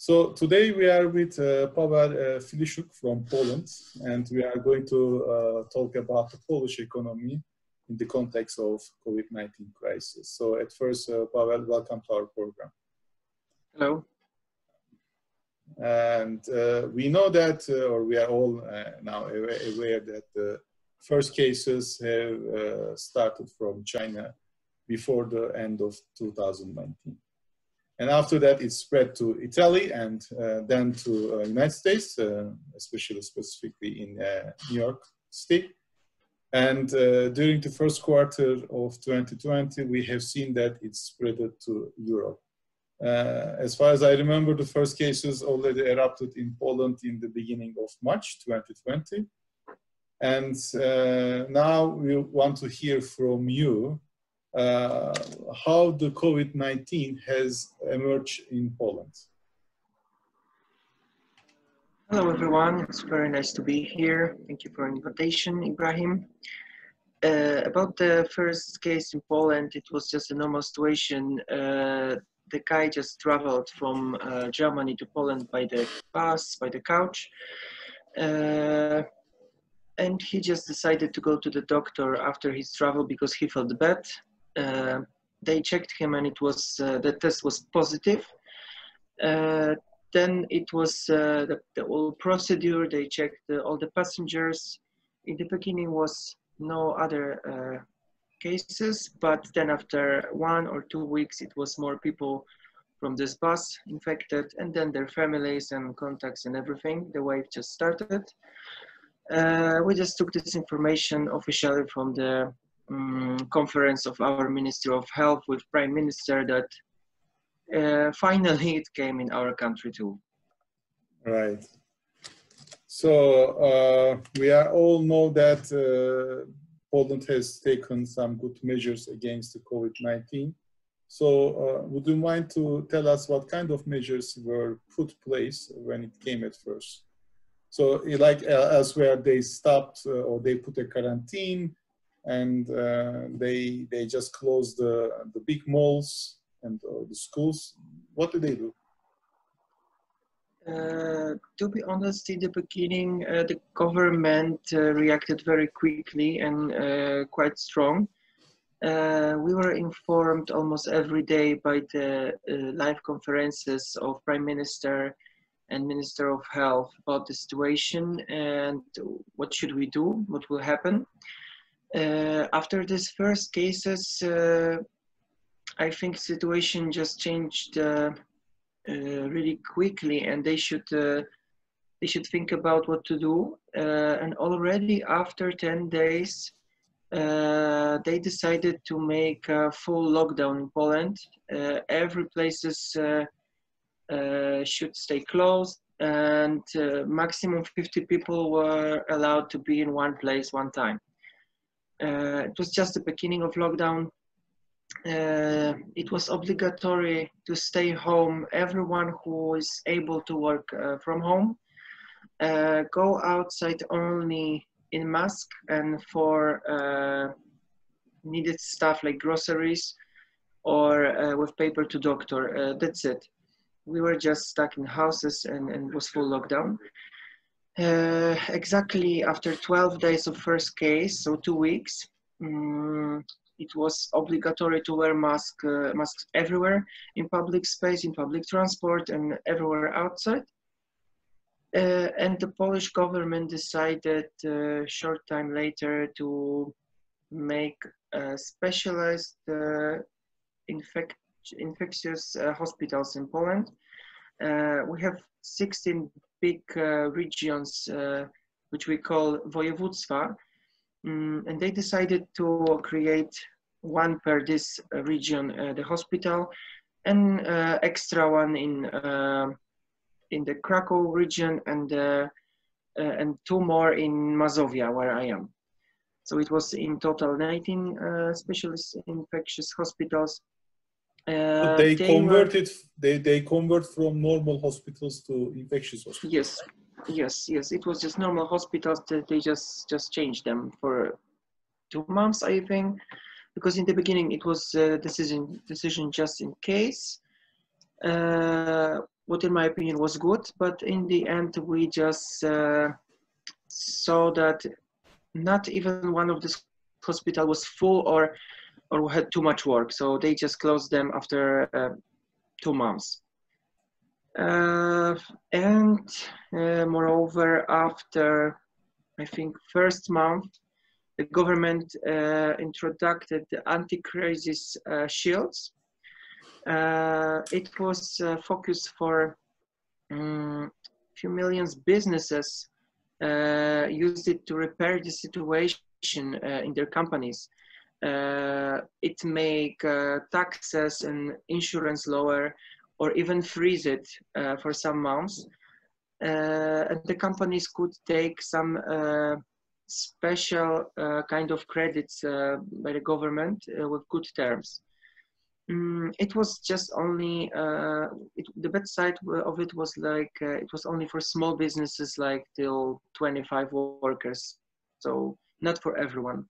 So today we are with Paweł Filishuk from Poland, and we are going to talk about the Polish economy in the context of COVID-19 crisis. So at first, Paweł, welcome to our program. Hello. And we know that, or we are all now aware that the first cases have started from China before the end of 2019. And after that, it spread to Italy and then to United States, especially specifically in New York State. And during the first quarter of 2020, we have seen that it spread to Europe. As far as I remember, the first cases already erupted in Poland in the beginning of March 2020. And now we want to hear from you how the COVID-19 has emerged in Poland. Hello, everyone. It's very nice to be here. Thank you for the invitation, Ibrahim. About the first case in Poland, it was just a normal situation. The guy just traveled from Germany to Poland by the bus, by the couch. And he just decided to go to the doctor after his travel because he felt bad. They checked him and it was the test was positive. Then it was the whole procedure. They checked all the passengers. In the beginning was no other cases, but then after 1 or 2 weeks, it was more people from this bus infected, and then their families and contacts and everything. The wave just started. We just took this information officially from the conference of our Ministry of Health with Prime Minister that finally it came in our country too. Right. So we are all know that Poland has taken some good measures against the COVID-19. So would you mind to tell us what kind of measures were put place when it came at first? So like elsewhere, they stopped or they put a quarantine, and they just closed the big malls and the schools. What did they do? To be honest, in the beginning, the government reacted very quickly and quite strong. We were informed almost every day by the live conferences of Prime Minister and Minister of Health about the situation and what should we do, what will happen. After these first cases, I think situation just changed really quickly, and they should think about what to do. And already after 10 days, they decided to make a full lockdown in Poland. Every places should stay closed, and maximum 50 people were allowed to be in one place one time. It was just the beginning of lockdown. It was obligatory to stay home. Everyone who is able to work from home, go outside only in mask and for needed stuff like groceries or with paper to doctor. That's it. We were just stuck in houses and was full lockdown. Exactly after 12 days of first case, so 2 weeks, it was obligatory to wear masks everywhere, in public space, in public transport, and everywhere outside. And the Polish government decided short time later to make specialized infectious hospitals in Poland. We have 16 big regions, which we call województwa, and they decided to create one per this region, the hospital, and extra one in the Krakow region, and 2 more in Mazovia, where I am. So it was in total 19 specialist infectious hospitals. They convert from normal hospitals to infectious hospitals. Yes. It was just normal hospitals. They just changed them for 2 months, I think, because in the beginning it was a decision just in case. what in my opinion was good, but in the end we just saw that not even one of this hospital was full or had too much work, so they just closed them after 2 months. And moreover, after I think first month, the government introduced the anti-crisis shields. It was focused for few millions businesses used it to repair the situation in their companies. It make taxes and insurance lower, or even freeze it for some months. And the companies could take some special kind of credits by the government with good terms. It was just only, the bad side of it was like, it was only for small businesses like till 25 workers. So not for everyone.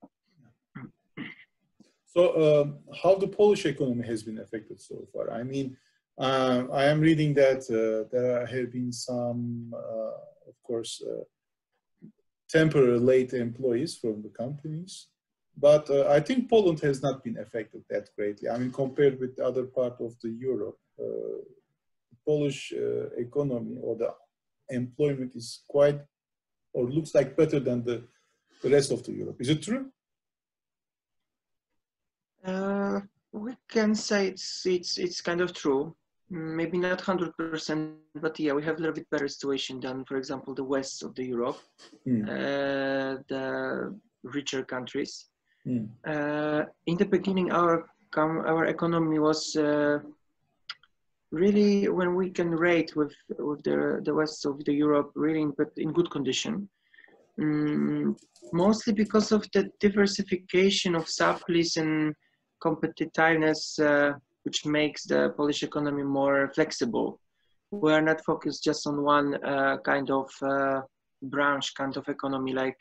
So how the Polish economy has been affected so far? I mean, I am reading that there have been some, of course, temporary late employees from the companies, but I think Poland has not been affected that greatly. I mean, compared with the other part of the Europe, the Polish economy or the employment is quite, or looks like better than the rest of the Europe. Is it true? We can say it's kind of true. Maybe not 100%, but yeah, we have a little bit better situation than, for example, the west of the Europe, the richer countries. In the beginning, our economy was really, when we can rate with the west of the Europe, really in good condition. Mostly because of the diversification of supplies and competitiveness, which makes the Polish economy more flexible. We are not focused just on one kind of branch, kind of economy, like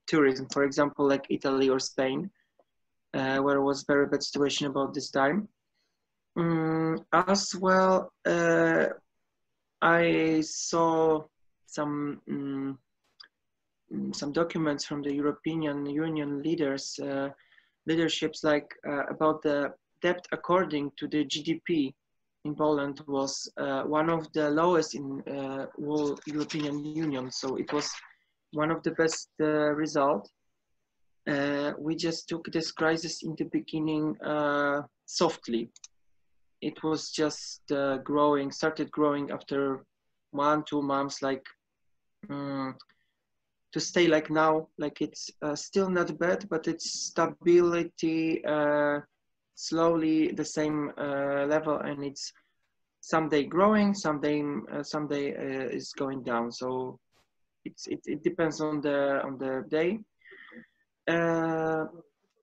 tourism, for example, like Italy or Spain, where it was very bad situation about this time. As well, I saw some documents from the European Union leaderships, like about the debt according to the GDP in Poland was one of the lowest in whole European Union. So it was one of the best result. We just took this crisis in the beginning softly. It was just started growing after 1-2 months, like to stay like now, like it's still not bad, but it's stability, slowly the same level, and it's someday growing, someday is going down. So it depends on the day.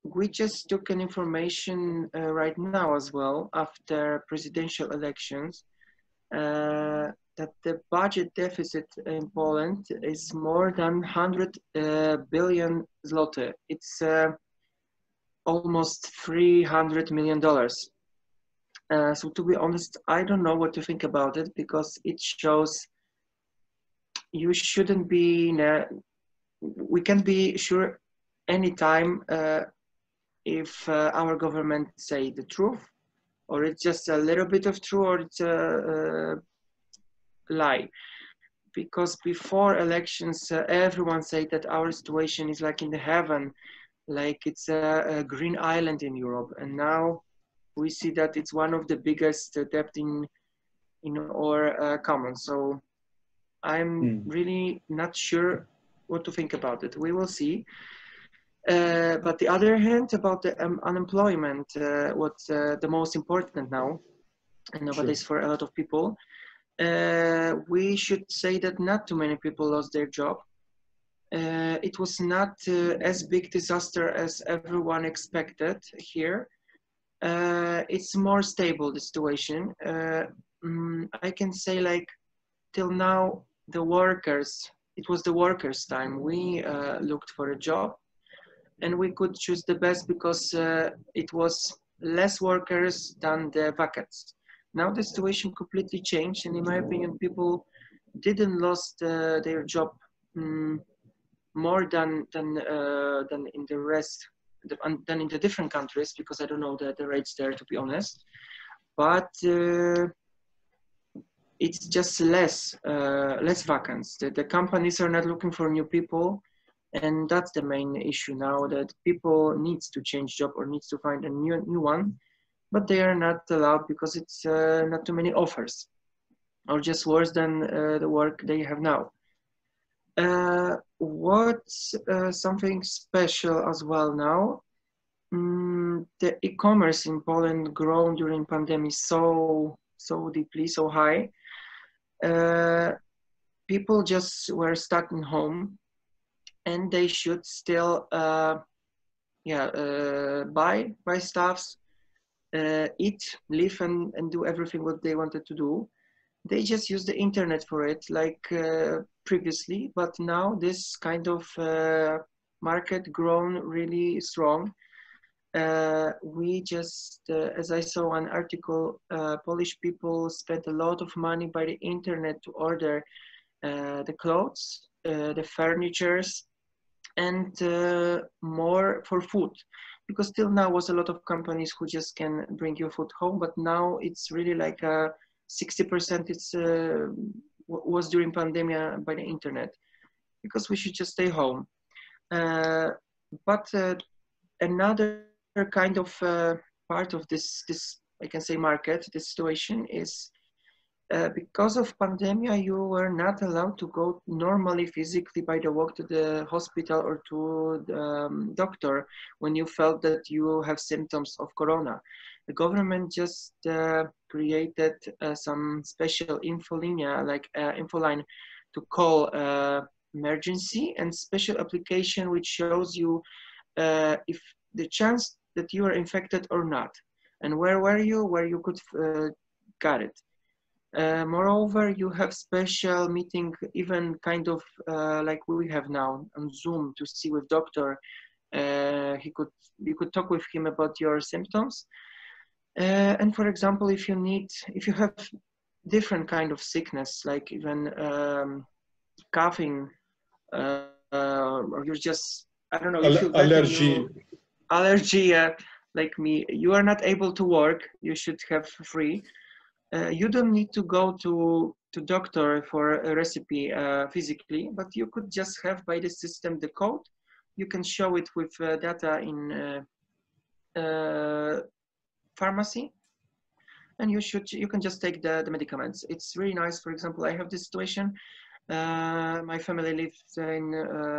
We just took an information right now as well after presidential elections that the budget deficit in Poland is more than 100 billion zloty. It's almost $300 million. So to be honest, I don't know what to think about it, because it shows you shouldn't be, we can't be sure anytime if our government say the truth, or it's just a little bit of truth, or it's a lie. Because before elections, everyone said that our situation is like in the heaven, like it's a green island in Europe. And now we see that it's one of the biggest debt in our commons. So I'm really not sure what to think about it. We will see. But the other hand, about the unemployment, what's the most important now, and nowadays for a lot of people, we should say that not too many people lost their job. It was not as big disaster as everyone expected here. It's more stable, the situation. I can say, like, till now, it was the workers' time. We looked for a job, and we could choose the best because it was less workers than the vacancies. Now the situation completely changed, and in my opinion, people didn't lost their job more than in the rest, than in the different countries, because I don't know the rates there, to be honest. But it's just less vacants. The companies are not looking for new people, and that's the main issue now, that people needs to change job or needs to find a new one, but they are not allowed because it's not too many offers, or just worse than the work they have now. What's something special as well now? The e-commerce in Poland grown during pandemic so deeply, so high. People just were stuck in home, and they should still buy stuffs, eat, live, and do everything what they wanted to do. They just use the internet for it, like previously, but now this kind of market grown really strong. We just, as I saw an article, Polish people spent a lot of money by the internet to order the clothes, the furnitures, and more for food, because till now was a lot of companies who just can bring your food home, but now it's really like 60% it's was during pandemic by the internet, because we should just stay home. But another kind of part of this I can say market, this situation is because of pandemic, you were not allowed to go normally physically by the walk to the hospital or to the doctor when you felt that you have symptoms of corona. The government just created some special infolinea, like infoline, to call emergency, and special application which shows you if the chance that you are infected or not, and where you could got it. Moreover, you have special meeting, even kind of like we have now on Zoom, to see with doctor. You could talk with him about your symptoms. And for example, if you have different kind of sickness, like even coughing, or you're just, I don't know, you feel better, allergy, like me, you are not able to work, you should have free. You don't need to go to doctor for a recipe physically, but you could just have by the system the code. You can show it with data in pharmacy, and you can just take the medicaments. It's really nice. For example, I have this situation. My family lives in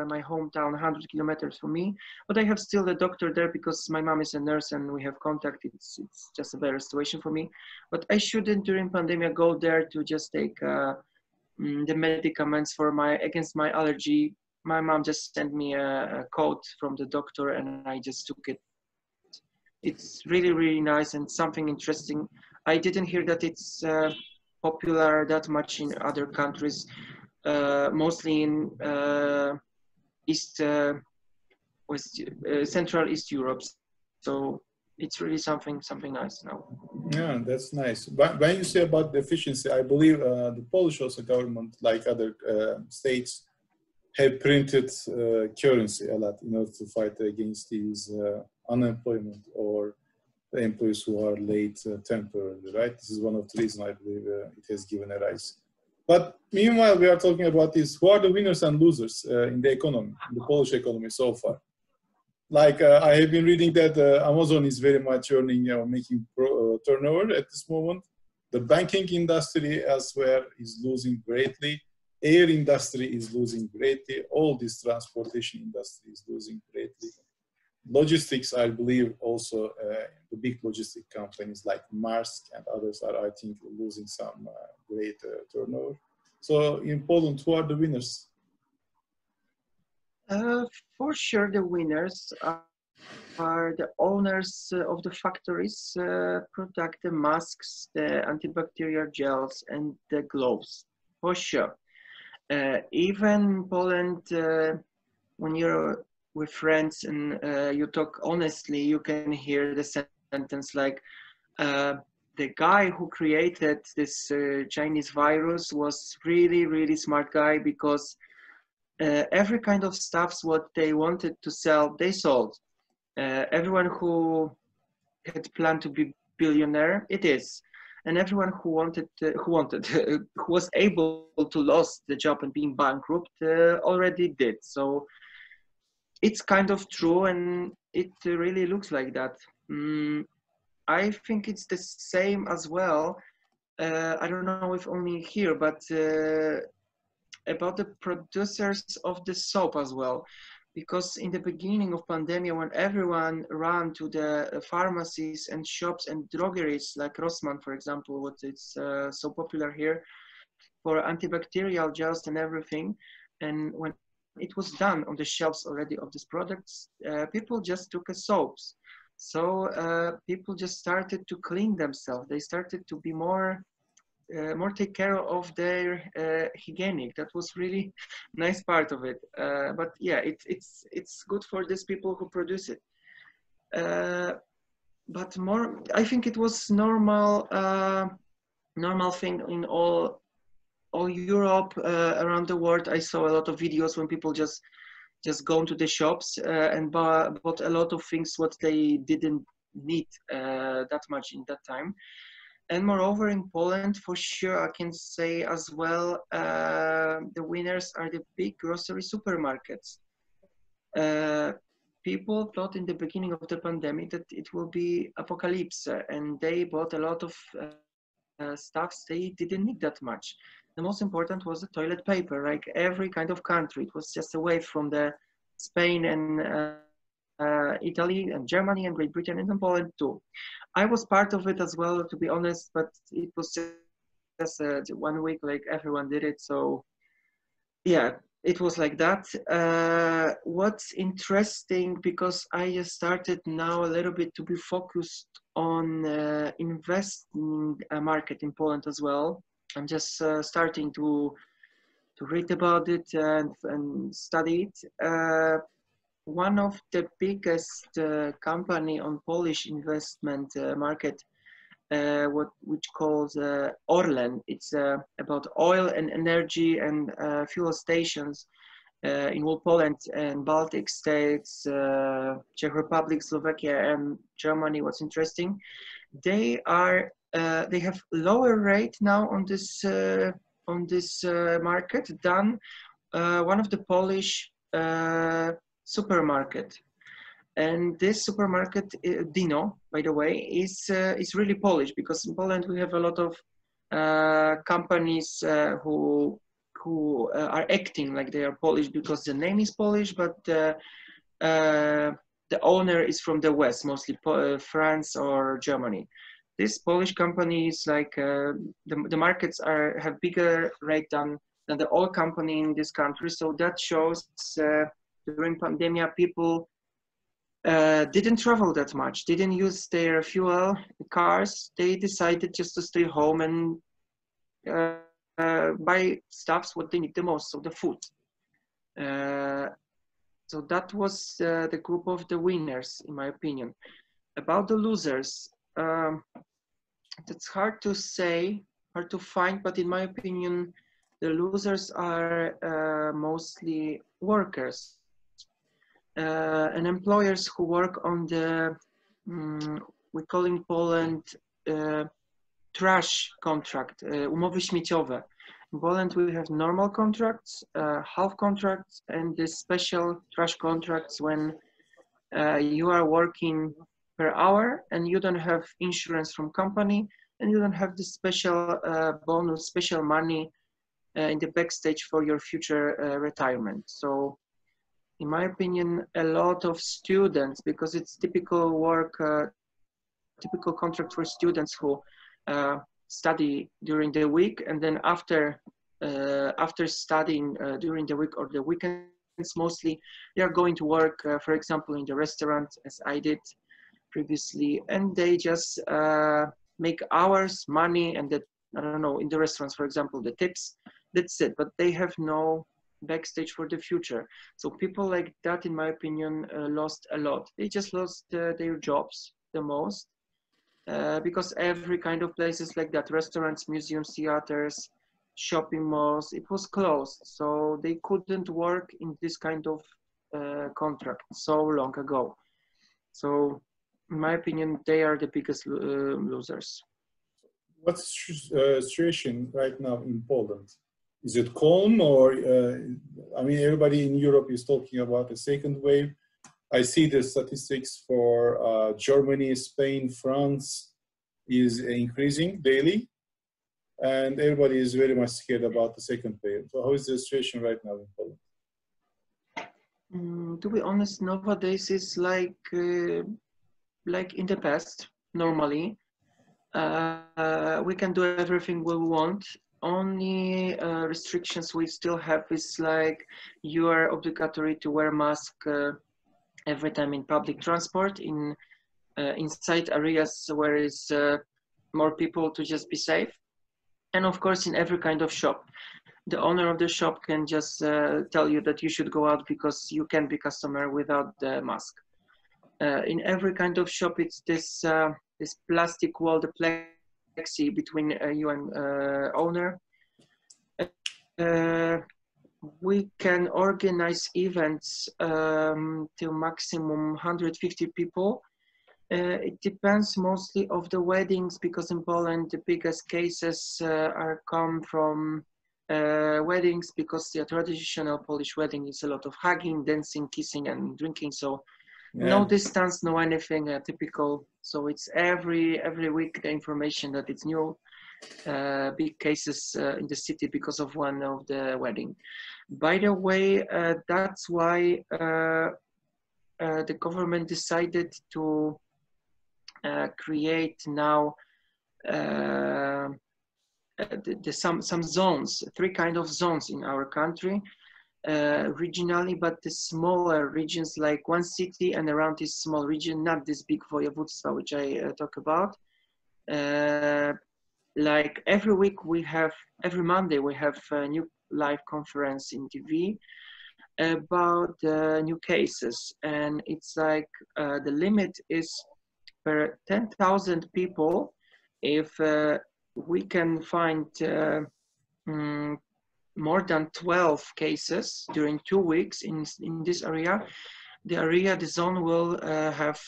my hometown, 100 kilometers from me, but I have still a doctor there because my mom is a nurse and we have contact. It's just a better situation for me. But I shouldn't during pandemic go there to just take the medicaments for against my allergy. My mom just sent me a code from the doctor and I just took it. It's really, really nice and something interesting. I didn't hear that it's popular that much in other countries. Mostly in Central East Europe. So it's really something nice now. Yeah, that's nice. But when you say about the efficiency, I believe the Polish also government, like other states, have printed currency a lot in order to fight against these unemployment or the employees who are late temporarily, right? This is one of the reasons I believe it has given a rise. But meanwhile, we are talking about this, who are the winners and losers in the economy, in the Polish economy so far. Like I have been reading that Amazon is very much earning, making turnover at this moment. The banking industry elsewhere is losing greatly. Air industry is losing greatly. All this transportation industry is losing greatly. Logistics, I believe, also the big logistic companies like Maersk and others are, I think, losing some great turnover. So in Poland, who are the winners? For sure, the winners are the owners of the factories product the masks, the antibacterial gels, and the gloves. For sure. Even Poland, when you're with friends and you talk honestly, you can hear the sentence like, the guy who created this Chinese virus was really smart guy, because every kind of stuffs what they wanted to sell, they sold. Everyone who had planned to be billionaire, it is. And everyone who who was able to lose the job and being bankrupt already did. So it's kind of true, and it really looks like that. I think it's the same as well. I don't know if only here, but about the producers of the soap as well. Because in the beginning of pandemic, when everyone ran to the pharmacies and shops and drogeries, like Rossmann, for example, what is so popular here, for antibacterial gels and everything, and when it was done on the shelves already of these products, people just took a soaps. So people just started to clean themselves. They started to be more take care of their hygienic. That was really nice part of it. But yeah, it's good for these people who produce it. But more, I think it was normal thing in all Europe, around the world. I saw a lot of videos when people just go into the shops and bought a lot of things what they didn't need that much in that time. And moreover, in Poland, for sure, I can say as well, the winners are the big grocery supermarkets. People thought in the beginning of the pandemic that it will be apocalypse, and they bought a lot of stuffs they didn't need that much. The most important was the toilet paper, like every kind of country. It was just away from the Spain and Italy and Germany and Great Britain and Poland too. I was part of it as well, to be honest, but it was just 1 week, like everyone did it. So yeah, it was like that. What's interesting, because I just started now a little bit to be focused on investing market in Poland as well. I'm just starting to read about it and study it. One of the biggest company on Polish investment market, which calls Orlen. It's about oil and energy and fuel stations in all Poland and Baltic states, Czech Republic, Slovakia, and Germany. What's interesting, they have lower rate now on this market than one of the Polish supermarket. And this supermarket, Dino, by the way, is really Polish, because in Poland we have a lot of companies who are acting like they are Polish because the name is Polish, but the owner is from the West, mostly France or Germany. This Polish company is like the markets have bigger rate than the oil company in this country. So that shows during pandemic people didn't travel that much, didn't use their fuel cars. They decided just to stay home and buy stuffs what they need the most, so the food. So that was the group of the winners, in my opinion. About the losers, that's hard to say, hard to find, but in my opinion, the losers are mostly workers and employers who work on the, we call in Poland, trash contract, umowy śmieciowe. In Poland, we have normal contracts, half contracts, and the special trash contracts when you are working per hour and you don't have insurance from company and you don't have the special bonus, special money in the backstage for your future retirement. So in my opinion, a lot of students, because it's typical work, typical contract for students who study during the week, and then after studying during the week or the weekends, mostly they are going to work, for example, in the restaurant, as I did previously, and they just make hours, money, and that, I don't know, in the restaurants, for example, the tips. That's it. But they have no backstage for the future. So people like that, in my opinion, lost a lot. They just lost their jobs the most. because every kind of places like that, restaurants, museums, theaters, shopping malls, it was closed. So they couldn't work in this kind of contract so long ago. So in my opinion, they are the biggest losers. What's the situation right now in Poland? Is it calm, or I mean, everybody in Europe is talking about a second wave. I see the statistics for Germany, Spain, France is increasing daily, and everybody is very much scared about the second wave. So how is the situation right now in Poland? To be honest, nowadays it's like in the past, normally. We can do everything we want. Only restrictions we still have is like you are obligatory to wear mask every time in public transport, in inside areas where is more people, to just be safe, and of course in every kind of shop. The owner of the shop can just tell you that you should go out because you can be customer without the mask. In every kind of shop, it's this this plastic wall, the plexi between you and owner. We can organize events till maximum 150 people. It depends mostly of the weddings, because in Poland the biggest cases are come from weddings, because the traditional Polish wedding is a lot of hugging, dancing, kissing, and drinking. So no distance, no anything typical. So it's every week the information that it's new big cases in the city because of one of the wedding. By the way, that's why the government decided to create now some zones, 3 kind of zones in our country, regionally, but the smaller regions, like one city and around this small region, not this big województwa which I talk about. Like every week we have, every Monday we have a new live conference in TV about new cases, and it's like the limit is per 10,000 people. If we can find more than 12 cases during 2 weeks in this area, the zone will have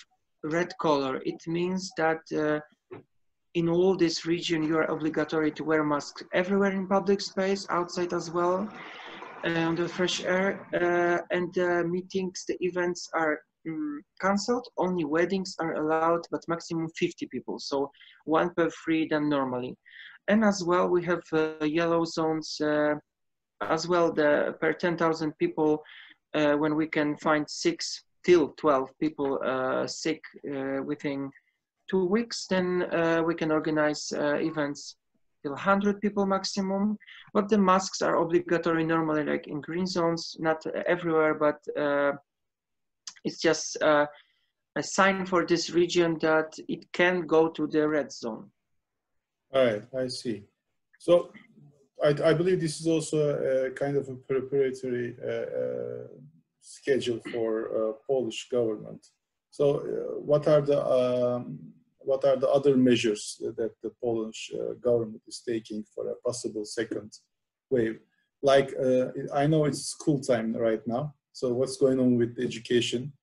red color. It means that in all this region, you are obligatory to wear masks everywhere in public space, outside as well, on the fresh air, and the meetings, the events are cancelled. Only weddings are allowed, but maximum 50 people, so 1 per 3 than normally. And as well, we have yellow zones as well, the per 10,000 people, when we can find 6 till 12 people sick within 2 weeks, then we can organize events till 100 people maximum. But the masks are obligatory normally, like in green zones, not everywhere, but it's just a sign for this region that it can go to the red zone. All right, I see. So I believe this is also a kind of a preparatory schedule for Polish government. So what are the other measures that the Polish government is taking for a possible second wave? Like I know it's school time right now. So what's going on with education?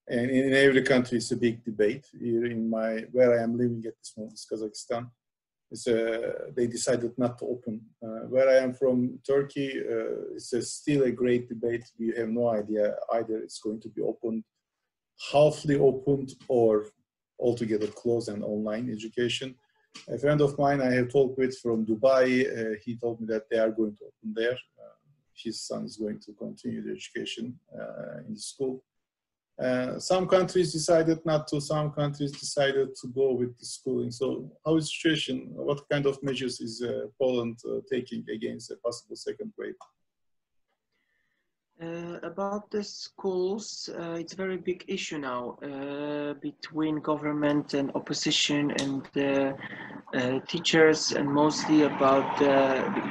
And in every country, it's a big debate. Here in where I am living at this moment is Kazakhstan. They decided not to open. Where I am from, Turkey, it's still a great debate. We have no idea either it's going to be opened, halfly opened, or altogether closed and online education. A friend of mine I have talked with from Dubai, he told me that they are going to open there. His son is going to continue the education in the school. Some countries decided not to, some countries decided to go with the schooling. So how is the situation? What kind of measures is Poland taking against a possible second wave? About the schools, it's a very big issue now between government and opposition and teachers, and mostly about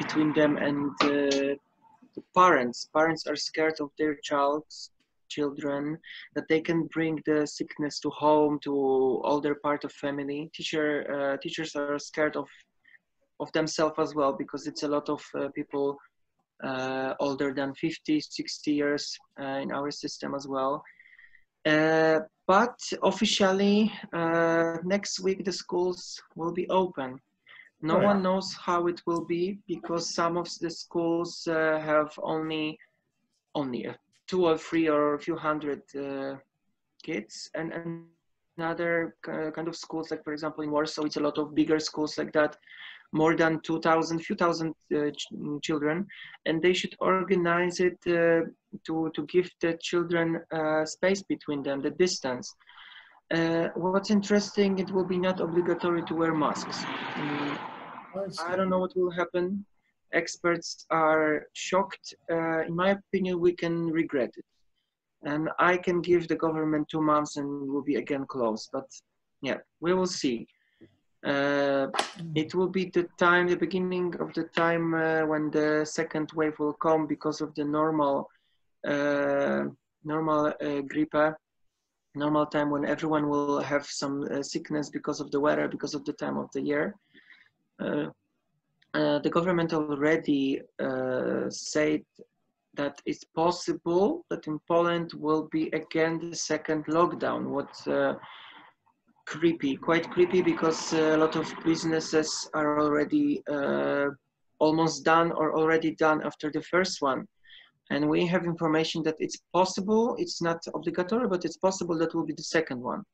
between them and the parents. Parents are scared of their child's children, that they can bring the sickness to home, to older part of family. Teachers are scared of themselves as well, because it's a lot of people older than 50, 60 years in our system as well. But officially, next week the schools will be open. No one knows how it will be, because some of the schools have only 2 or 3 or a few hundred kids, and another kind of schools, like for example in Warsaw, it's a lot of bigger schools like that, more than 2,000, few thousand children, and they should organize it to give the children space between them, the distance. What's interesting, it will be not obligatory to wear masks. I don't know what will happen. Experts are shocked. In my opinion, we can regret it. And I can give the government 2 months and will be again closed. But yeah, we will see. It will be the time, the beginning of the time when the second wave will come, because of the normal gripe, normal time when everyone will have some sickness because of the weather, because of the time of the year. The government already said that it's possible that in Poland will be again the second lockdown. What's quite creepy, because a lot of businesses are already almost done or already done after the first one. And we have information that it's possible, it's not obligatory, but it's possible that will be the second one.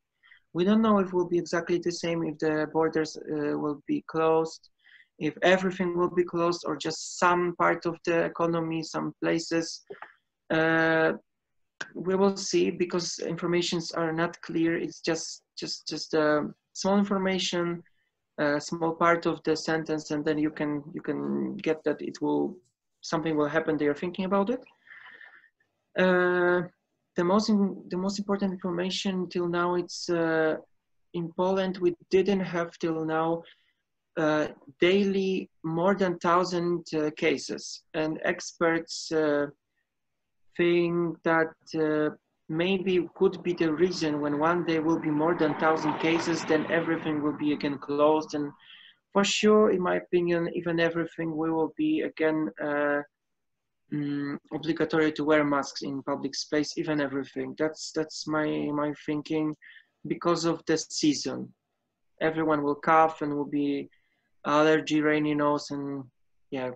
We don't know if it will be exactly the same, if the borders will be closed, if everything will be closed, or just some part of the economy, some places. We will see, because informations are not clear. It's just small information, small part of the sentence, and then you can get that something will happen. They are thinking about it. The most important information till now, it's in Poland we didn't have till now daily more than 1,000 cases, and experts think that maybe could be the reason when one day will be more than 1,000 cases, then everything will be again closed. And for sure, in my opinion, even everything will be again obligatory to wear masks in public space, even everything. That's my thinking, because of the season. Everyone will cough and will be allergy, rainy nose, and yeah,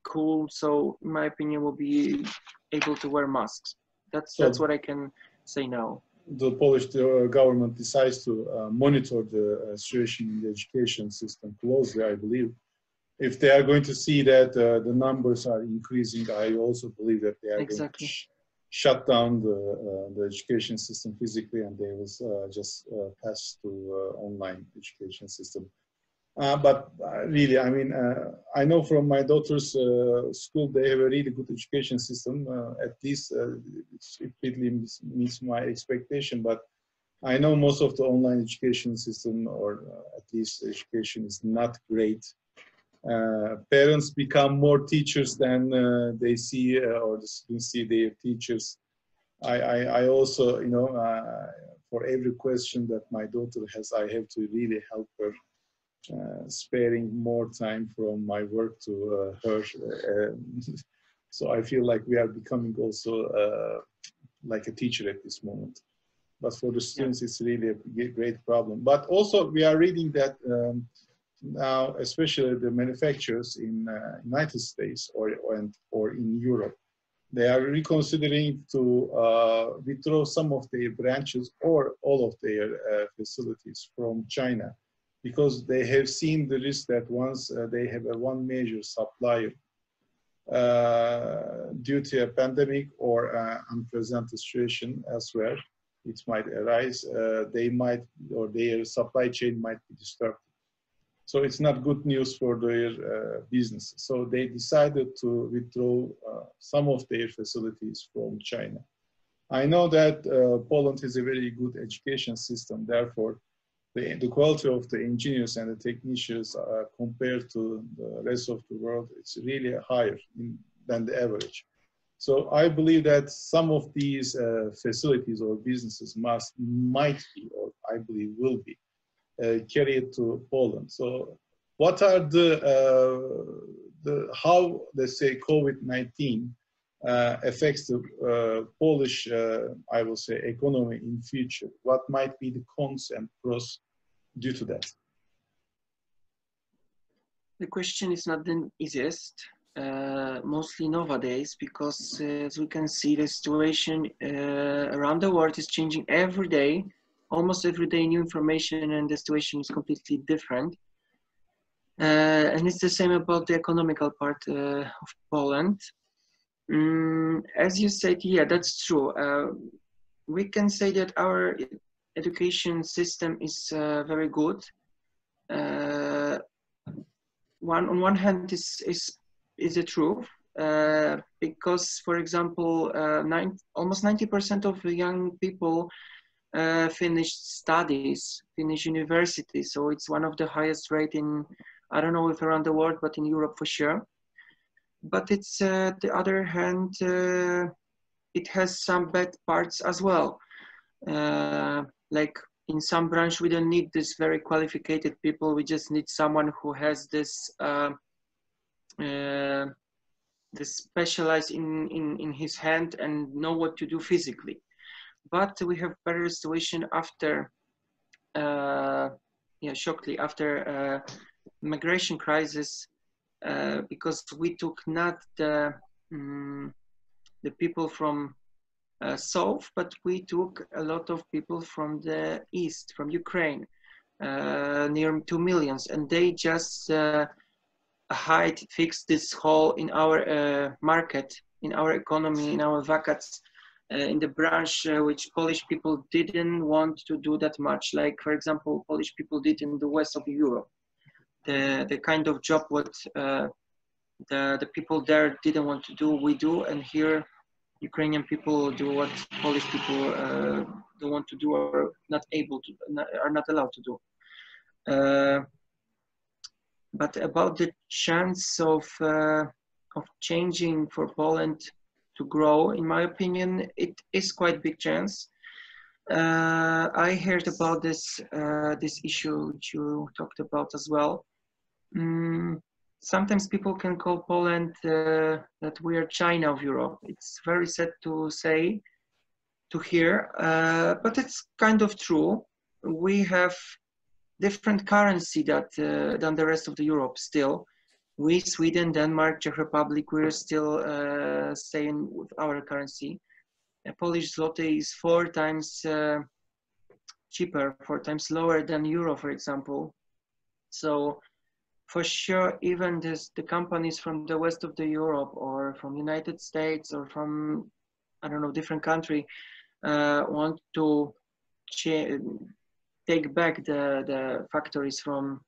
cool. So in my opinion, will be able to wear masks. That's what I can say now. The Polish government decides to monitor the situation in the education system closely, I believe. If they are going to see that the numbers are increasing, I also believe that they are going to shut down the education system physically, and they will just pass to online education system. But really, I mean, I know from my daughter's school, they have a really good education system. At least it really meets my expectation. But I know most of the online education system, or at least education, is not great. Parents become more teachers than they see, or the students see their teachers. I also, you know, for every question that my daughter has, I have to really help her. Sparing more time from my work to her. So I feel like we are becoming also like a teacher at this moment. But for the students, it's really a great problem. But also we are reading that now, especially the manufacturers in United States or in Europe, they are reconsidering to withdraw some of their branches or all of their facilities from China, because they have seen the risk that once they have one major supplier due to a pandemic or unprecedented situation elsewhere, it might arise, they might, or their supply chain might be disturbed. So it's not good news for their business. So they decided to withdraw some of their facilities from China. I know that Poland has a very good education system, therefore the quality of the engineers and the technicians compared to the rest of the world, it's really higher than the average. So I believe that some of these facilities or businesses might be, or I believe will be, carried to Poland. So what are how, let's say, COVID-19 affects the Polish, I will say, economy in future? What might be the cons and pros due to that? The question is not the easiest, mostly nowadays, because as we can see, the situation around the world is changing every day. Almost every day, new information, and the situation is completely different. And it's the same about the economical part of Poland. As you said, yeah, that's true. We can say that our education system is very good. On one hand is the truth, because, for example, almost 90% of the young people finished studies, finished university. So it's one of the highest rate in, I don't know if around the world, but in Europe for sure. But it's, the other hand, it has some bad parts as well. Like in some branch, we don't need this very qualified people. We just need someone who has this this specialized in his hand and know what to do physically. But we have better situation after, shortly after migration crisis, because we took not the people from south, but we took a lot of people from the east, from Ukraine, near 2 million, and they just fixed this hole in our market, in our economy, in our vacants, in the branch which Polish people didn't want to do that much. Like, for example, Polish people did in the west of Europe. The kind of job what the people there didn't want to do, we do, and here Ukrainian people do what Polish people don't want to do, or not able to, are not allowed to do. But about the chance of changing for Poland to grow, in my opinion, it is quite big chance. I heard about this this issue which you talked about as well. Sometimes people can call Poland that we are China of Europe. It's very sad to say, to hear, but it's kind of true. We have different currency that than the rest of the Europe still. We, Sweden, Denmark, Czech Republic, we're still staying with our currency. A Polish zloty is 4 times cheaper, 4 times lower than euro, for example. So for sure, even the companies from the west of the Europe, or from United States, or from, I don't know, different country, want to take back the factories from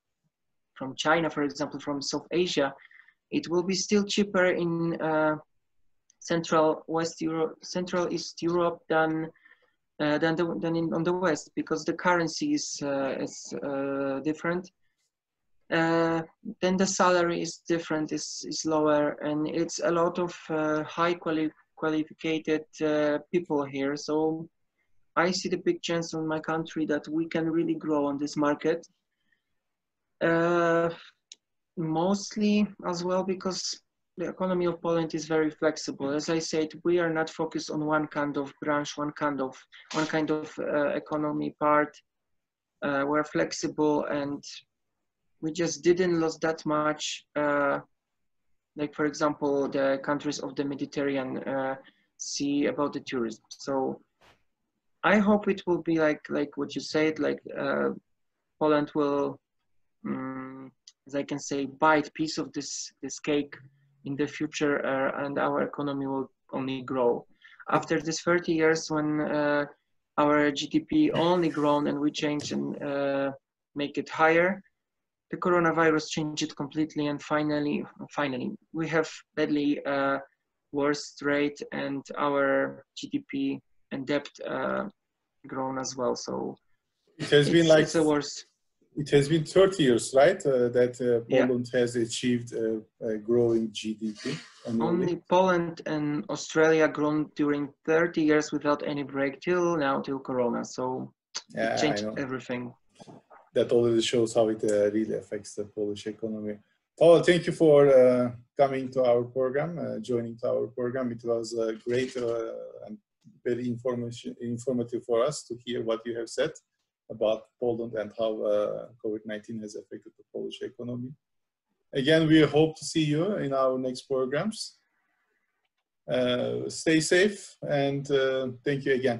China, for example, from South Asia. It will be still cheaper in Central East Europe than on the west, because the currency is different. Then the salary is different, is lower, and it's a lot of high qualified people here. So I see the big chance in my country that we can really grow on this market. Mostly as well because the economy of Poland is very flexible. As I said, we are not focused on one kind of branch, one kind of economy part. We're flexible, and we just didn't lose that much. Like, for example, the countries of the Mediterranean Sea about the tourism. So I hope it will be like what you said, like Poland will, as I can say, bite piece of this cake in the future, and our economy will only grow. After this 30 years, when our GDP only grown and we change and make it higher, the coronavirus changed it completely, and finally we have badly worst rate, and our GDP and debt grown as well. So it has been like it's a worse. it has been 30 years, right, that Poland Yeah. has achieved a growing GDP annually. Only Poland and Australia grown during 30 years without any break till now, till Corona. So Yeah, it I changed know. everything. That already shows how it really affects the Polish economy. Paul, thank you for coming to our program, joining to our program. It was great and very informative for us to hear what you have said about Poland and how COVID-19 has affected the Polish economy. Again, we hope to see you in our next programs. Stay safe and thank you again.